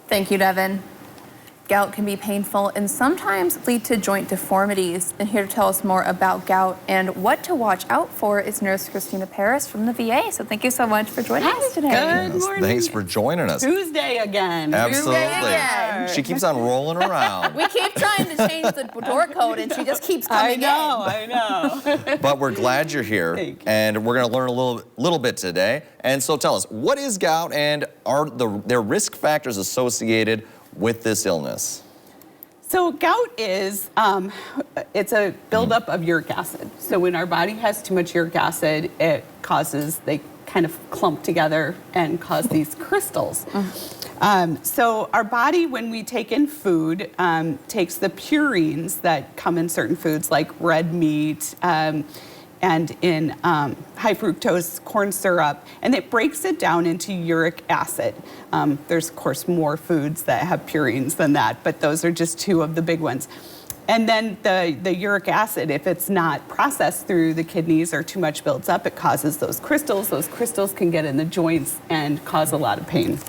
Thank you, Devin. Gout can be painful and sometimes lead to joint deformities. And here to tell us more about gout and what to watch out for is Nurse Christina Paris from the VA. So thank you so much for joining us today. Good morning. Thanks for joining us. Tuesday again. Absolutely. Tuesday again. She keeps on rolling around. We keep trying to change the door code and she just keeps coming I know. But we're glad you're here. Thank you. And we're going to learn a little bit today. And so tell us, what is gout and are there risk factors associated with this illness? So gout is, it's a buildup of uric acid. So when our body has too much uric acid, they kind of clump together and cause these crystals. So our body, when we take in food, takes the purines that come in certain foods like red meat, and in high fructose corn syrup, and it breaks it down into uric acid. There's, of course, more foods that have purines than that, but those are just two of the big ones. And then the uric acid, if it's not processed through the kidneys or too much builds up, it causes those crystals. Those crystals can get in the joints and cause a lot of pain.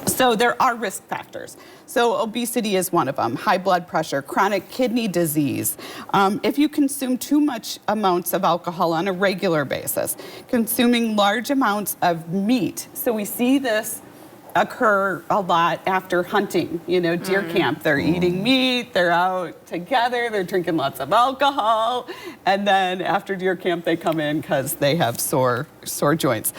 So there are risk factors. So obesity is one of them, high blood pressure, chronic kidney disease. If you consume too much amounts of alcohol on a regular basis, consuming large amounts of meat. So we see this occur a lot after hunting, deer camp. They're eating meat, they're out together, they're drinking lots of alcohol, and then after deer camp they come in because they have sore joints.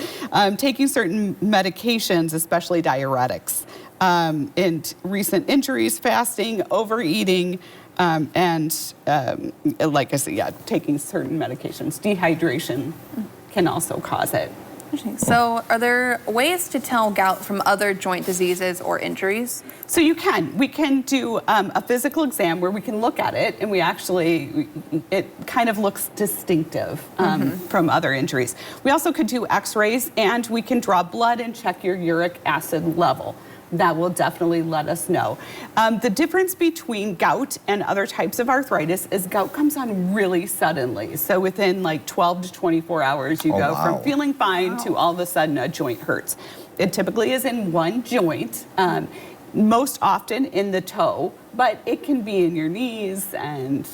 Taking certain medications, especially diuretics, and recent injuries, fasting, overeating, and like I said, taking certain medications. Dehydration can also cause it. So are there ways to tell gout from other joint diseases or injuries? So we can do a physical exam where we can look at it and it kind of looks distinctive from other injuries. We also could do x-rays and we can draw blood and check your uric acid level. That will definitely let us know. The difference between gout and other types of arthritis is gout comes on really suddenly. So within like 12 to 24 hours, you go from feeling fine to all of a sudden a joint hurts. It typically is in one joint, most often in the toe, but it can be in your knees and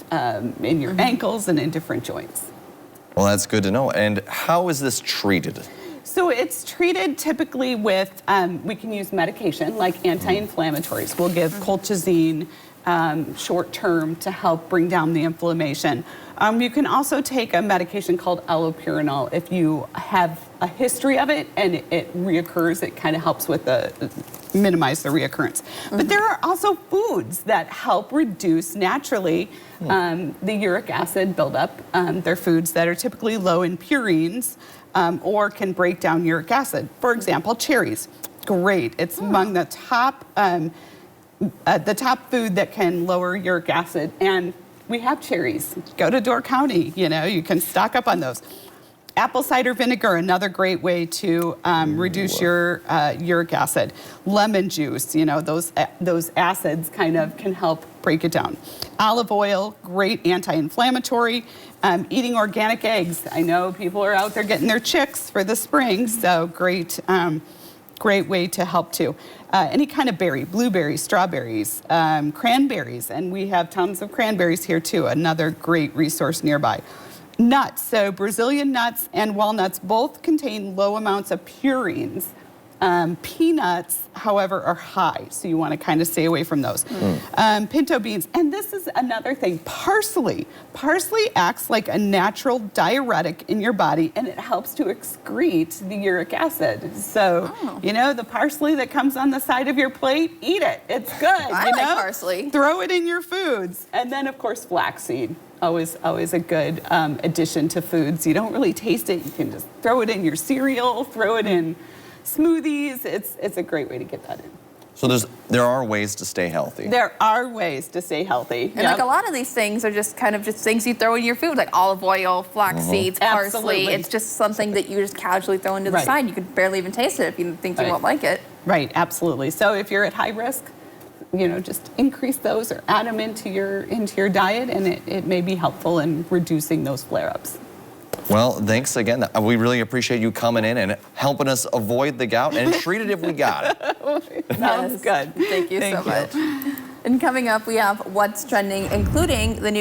in your ankles and in different joints. Well, that's good to know. And how is this treated? So it's treated typically with, we can use medication like anti-inflammatories. We'll give colchicine short term to help bring down the inflammation. You can also take a medication called allopurinol if you have a history of it and it reoccurs. It kind of helps with minimize the reoccurrence. But there are also foods that help reduce naturally the uric acid buildup. They're foods that are typically low in purines, or can break down uric acid. For example, cherries, great. It's among the top food that can lower uric acid. And we have cherries. Go to Door County, you can stock up on those. Apple cider vinegar, another great way to reduce your uric acid. Lemon juice, those acids kind of can help break it down. Olive oil, great anti-inflammatory. Eating organic eggs. I know people are out there getting their chicks for the spring, so great way to help too. Any kind of berry, blueberries, strawberries, cranberries, and we have tons of cranberries here too, another great resource nearby. Nuts, so Brazilian nuts and walnuts both contain low amounts of purines. Peanuts, however, are high, so you want to kind of stay away from those. Pinto beans, and this is another thing, parsley. Parsley acts like a natural diuretic in your body, and it helps to excrete the uric acid. So, the parsley that comes on the side of your plate, eat it. It's good. I like parsley. Throw it in your foods. And then, of course, flaxseed. Always a good addition to foods. You don't really taste it. You can just throw it in your cereal, throw it in smoothies. It's a great way to get that in. So there are ways to stay healthy. There are ways to stay healthy. And like a lot of these things are just kind of just things you throw in your food, like olive oil, flax seeds, parsley. Absolutely. It's just something that you just casually throw into the side. You could barely even taste it if you think you won't like it. Right, absolutely. So if you're at high risk, just increase those or add them into your diet, and it may be helpful in reducing those flare-ups. Well, thanks again. We really appreciate you coming in and helping us avoid the gout and treat it if we got it. Sounds good. Thank you so much. And coming up, we have What's Trending, including the new